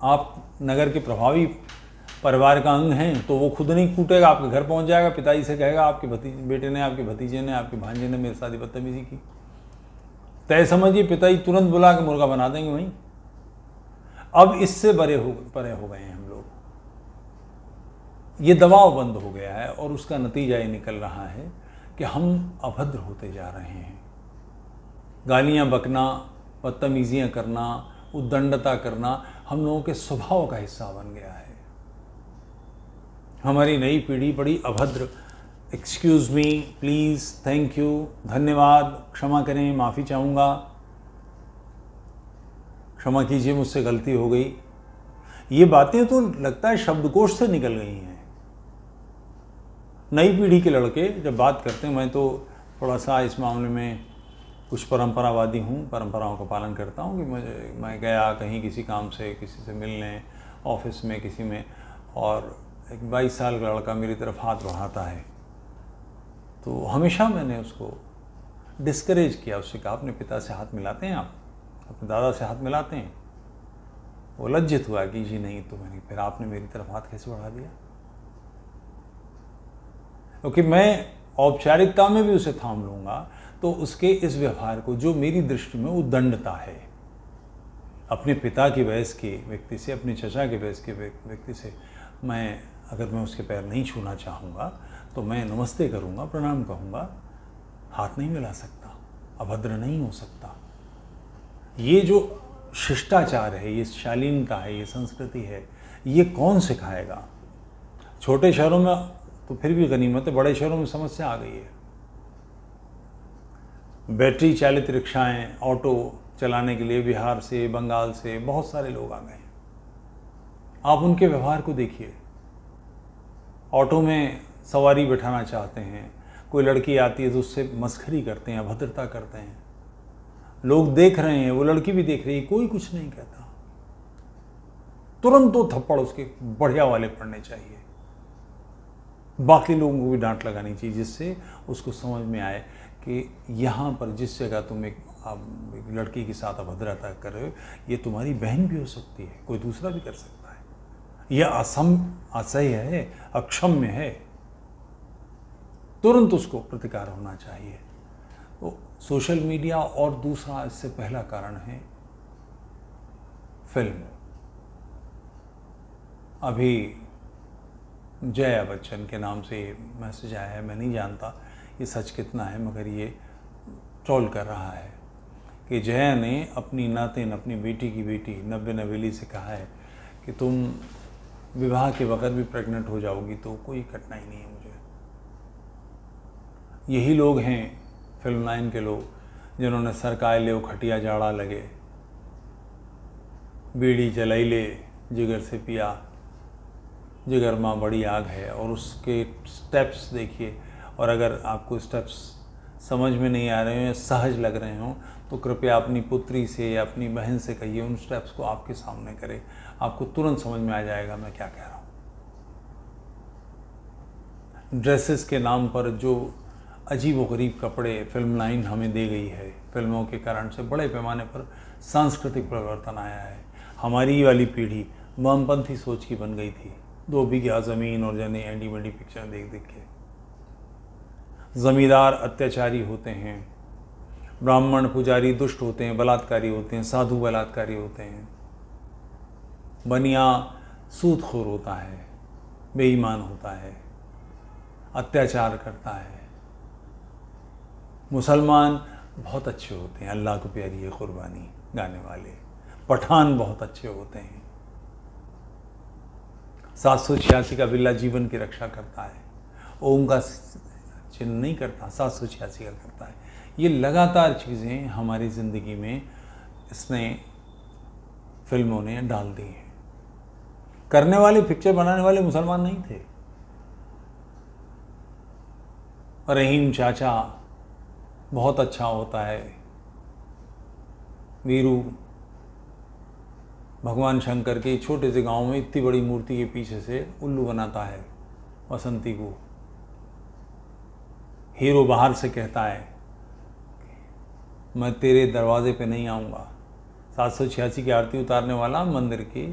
आप नगर के प्रभावी परिवार का अंग हैं तो वो खुद नहीं कूटेगा, आपके घर पहुंच जाएगा, पिताजी से कहेगा आपके बेटे ने, आपके भतीजे ने, आपके भांजे ने मेरे साथ बदतमीजी की, तय समझिए पिताजी तुरंत बुला के मुर्गा बना देंगे वहीं। अब इससे परे हो गए हैं हम लोग, ये दबाव बंद हो गया है और उसका नतीजा ये निकल रहा है कि हम अभद्र होते जा रहे हैं। गालियाँ बकना, बदतमीजियाँ करना, उद्दंडता करना हम लोगों के स्वभाव का हिस्सा बन गया है। हमारी नई पीढ़ी बड़ी अभद्र, excuse me, please, thank you, धन्यवाद, क्षमा करें, माफ़ी चाहूँगा, क्षमा कीजिए मुझसे गलती हो गई, ये बातें तो लगता है शब्दकोश से निकल गई हैं। नई पीढ़ी के लड़के जब बात करते हैं, मैं तो थोड़ा सा इस मामले में कुछ परंपरावादी हूँ, परंपराओं का पालन करता हूँ कि मैं गया कहीं किसी काम से, किसी से मिलने, ऑफिस में किसी में, और एक 22 साल का लड़का मेरी तरफ हाथ बढ़ाता है तो हमेशा मैंने उसको डिस्करेज किया, उससे कहा अपने पिता से हाथ मिलाते हैं आप, अपने दादा से हाथ मिलाते हैं? वो लज्जित हुआ कि जी नहीं, तो मैंने फिर आपने मेरी तरफ हाथ कैसे बढ़ा दिया? क्योंकि मैं औपचारिकता में भी उसे थाम लूँगा तो उसके इस व्यवहार को, जो मेरी दृष्टि में उद्दंडता है, अपने पिता के वयस के व्यक्ति से, अपने चचा के वयस के व्यक्ति से अगर मैं उसके पैर नहीं छूना चाहूँगा तो मैं नमस्ते करूँगा, प्रणाम कहूँगा, हाथ नहीं मिला सकता, अभद्र नहीं हो सकता। ये जो शिष्टाचार है, ये शालीनता है, ये संस्कृति है, ये कौन सिखाएगा? छोटे शहरों में तो फिर भी गनीमत है, बड़े शहरों में समस्या आ गई है। बैटरी चालित रिक्शाएं, ऑटो चलाने के लिए बिहार से, बंगाल से बहुत सारे लोग आ गए हैं। आप उनके व्यवहार को देखिए। ऑटो में सवारी बैठाना चाहते हैं, कोई लड़की आती है तो उससे मस्खरी करते हैं, अभद्रता करते हैं। लोग देख रहे हैं, वो लड़की भी देख रही है, कोई कुछ नहीं कहता। तुरंत 2 थप्पड़ उसके बढ़िया वाले पड़ने चाहिए। बाकी लोगों को भी डांट लगानी चाहिए, जिससे उसको समझ में आए कि यहाँ पर जिस जगह तुम एक लड़की के साथ अभद्रता कर रहे हो, ये तुम्हारी बहन भी हो सकती है, कोई दूसरा भी कर सकता है। यह असह्य है, अक्षम्य है, तुरंत उसको प्रतिकार होना चाहिए। तो सोशल मीडिया, और दूसरा इससे पहला कारण है फिल्म। अभी जया बच्चन के नाम से मैसेज आया है, मैं नहीं जानता ये सच कितना है, मगर ये ट्रोल कर रहा है कि जया ने अपनी नातिन, अपनी बेटी की बेटी नब्बे नवेली से कहा है कि तुम विवाह के वक़्त भी प्रेग्नेंट हो जाओगी तो कोई कठिनाई नहीं है मुझे। यही लोग हैं फिल्म लाइन के लोग, जिन्होंने सरकाय ले खटिया जाड़ा लगे, बीड़ी जलाई ले जिगर से पिया, जिगर माँ बड़ी आग है, और उसके स्टेप्स देखिए। और अगर आपको स्टेप्स समझ में नहीं आ रहे हो या सहज लग रहे हो तो कृपया अपनी पुत्री से या अपनी बहन से कहिए उन स्टेप्स को आपके सामने करे, आपको तुरंत समझ में आ जाएगा मैं क्या कह रहा हूँ। ड्रेसेस के नाम पर जो अजीब व गरीब कपड़े फिल्म लाइन हमें दे गई है, फिल्मों के कारण से बड़े पैमाने पर सांस्कृतिक परिवर्तन आया है। हमारी वाली पीढ़ी वामपंथी सोच की बन गई थी, 2 बीघा ज़मीन और जने एंडी मेंडी पिक्चर देख देख के। ज़मींदार अत्याचारी होते हैं, ब्राह्मण पुजारी दुष्ट होते हैं, बलात्कारी होते हैं, साधु बलात्कारी होते हैं, बनिया सूदखोर होता है, बेईमान होता है, अत्याचार करता है। मुसलमान बहुत अच्छे होते हैं, अल्लाह को प्यारी है कुर्बानी गाने वाले। पठान बहुत अच्छे होते हैं। 786 का बिल्ला जीवन की रक्षा करता है, ओम का चिन्ह नहीं करता, 786 का करता है। ये लगातार चीज़ें हमारी ज़िंदगी में इसने फिल्मों ने डाल दी हैं। करने वाले, पिक्चर बनाने वाले मुसलमान नहीं थे। रहीम चाचा बहुत अच्छा होता है, वीरू भगवान शंकर के छोटे से गांव में इतनी बड़ी मूर्ति के पीछे से उल्लू बनाता है बसंती को। हीरो बाहर से कहता है मैं तेरे दरवाजे पे नहीं आऊँगा। 786 की आरती उतारने वाला मंदिर की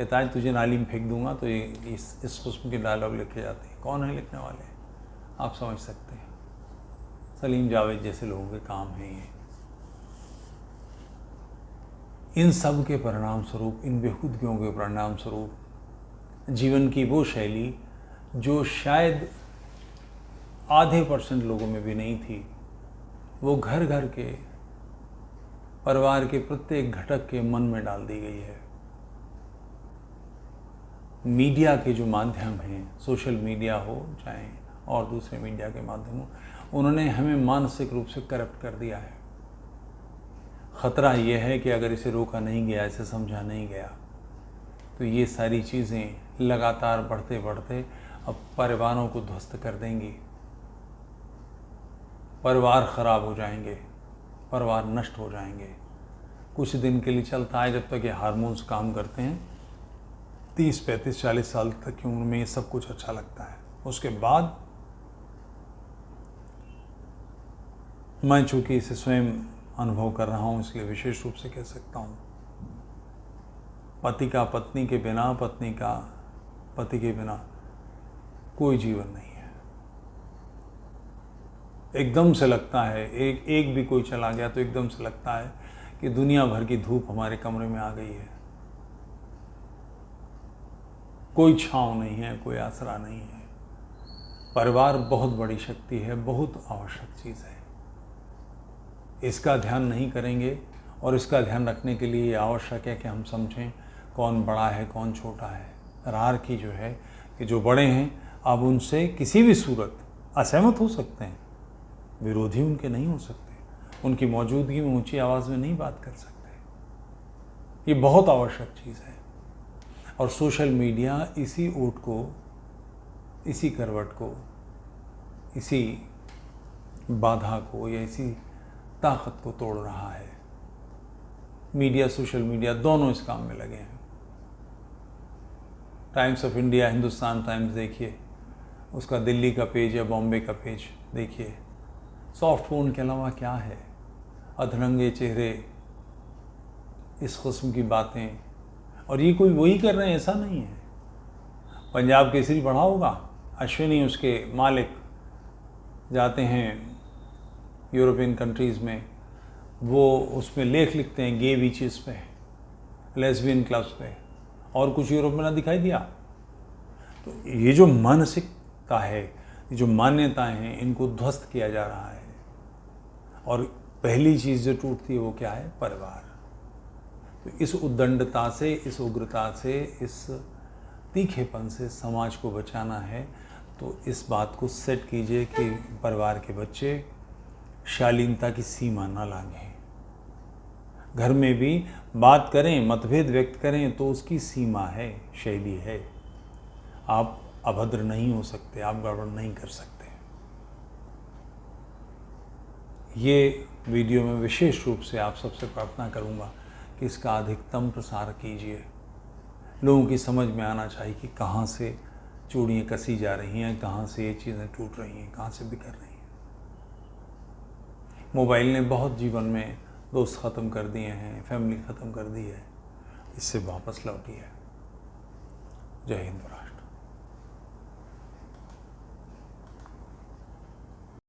कहता है तुझे नाली में फेंक दूंगा, तो ये इस किस्म के डायलॉग लिखे जाते हैं। कौन है लिखने वाले, आप समझ सकते हैं। सलीम जावेद जैसे लोगों के काम हैं ये। इन सब के परिणाम स्वरूप, इन बेखुदगियों के परिणाम स्वरूप जीवन की वो शैली जो शायद आधे % लोगों में भी नहीं थी, वो घर घर के, परिवार के प्रत्येक घटक के मन में डाल दी गई है। मीडिया के जो माध्यम हैं, सोशल मीडिया हो चाहे और दूसरे मीडिया के माध्यम हो, उन्होंने हमें मानसिक रूप से करप्ट कर दिया है। ख़तरा ये है कि अगर इसे रोका नहीं गया, इसे समझा नहीं गया, तो ये सारी चीज़ें लगातार बढ़ते बढ़ते अब परिवारों को ध्वस्त कर देंगी। परिवार ख़राब हो जाएंगे, परिवार नष्ट हो जाएंगे। कुछ दिन के लिए चलता है, जब तक ये हार्मोन्स काम करते हैं। 30, 35, 40 साल तक की उम्र में ये सब कुछ अच्छा लगता है। उसके बाद मैं चूँकि इसे स्वयं अनुभव कर रहा हूँ, इसलिए विशेष रूप से कह सकता हूँ, पति का पत्नी के बिना, पत्नी का पति के बिना कोई जीवन नहीं है। एकदम से लगता है, एक भी कोई चला गया तो एकदम से लगता है कि दुनिया भर की धूप हमारे कमरे में आ गई है। कोई छांव नहीं है, कोई आसरा नहीं है। परिवार बहुत बड़ी शक्ति है, बहुत आवश्यक चीज़ है। इसका ध्यान नहीं करेंगे, और इसका ध्यान रखने के लिए ये आवश्यक है कि हम समझें कौन बड़ा है, कौन छोटा है। हायरार्की जो है कि जो बड़े हैं आप उनसे किसी भी सूरत असहमत हो सकते हैं, विरोधी उनके नहीं हो सकते, उनकी मौजूदगी में ऊंची आवाज़ में नहीं बात कर सकते। ये बहुत आवश्यक चीज़ है। और सोशल मीडिया इसी ओट को, इसी करवट को, इसी बाधा को या इसी ताकत को तोड़ रहा है। मीडिया, सोशल मीडिया दोनों इस काम में लगे हैं। Times of India, Hindustan times देखिए, उसका दिल्ली का पेज या बॉम्बे का पेज देखिए, सॉफ्ट फोन के अलावा क्या है? अधरंगे चेहरे, इस किस्म की बातें। और ये कोई वही कर रहे हैं ऐसा नहीं है। पंजाब केसरी पढ़ा होगा, अश्विनी उसके मालिक जाते हैं यूरोपियन कंट्रीज़ में, वो उसमें लेख लिखते हैं गे बीचेस पे, लेस्बियन क्लब्स पे, और कुछ यूरोप में ना दिखाई दिया। तो ये जो मानसिकता है, ये जो मान्यताएं हैं, इनको ध्वस्त किया जा रहा है। और पहली चीज़ जो टूटती है वो क्या है? परिवार। तो इस उद्दंडता से, इस उग्रता से, इस तीखेपन से समाज को बचाना है, तो इस बात को सेट कीजिए कि परिवार के बच्चे शालीनता की सीमा ना लांघें। घर में भी बात करें, मतभेद व्यक्त करें, तो उसकी सीमा है, शैली है। आप अभद्र नहीं हो सकते, आप गड़बड़ नहीं कर सकते। ये वीडियो में विशेष रूप से आप सबसे प्रार्थना करूंगा कि इसका अधिकतम प्रसार कीजिए। लोगों की समझ में आना चाहिए कि कहाँ से चूड़ियाँ कसी जा रही हैं, कहाँ से ये चीज़ें टूट रही हैं, कहाँ से बिखर रही हैं। मोबाइल ने बहुत जीवन में दोस्त ख़त्म कर दिए हैं, फैमिली ख़त्म कर दी है। इससे वापस लौटी है। जय हिंद।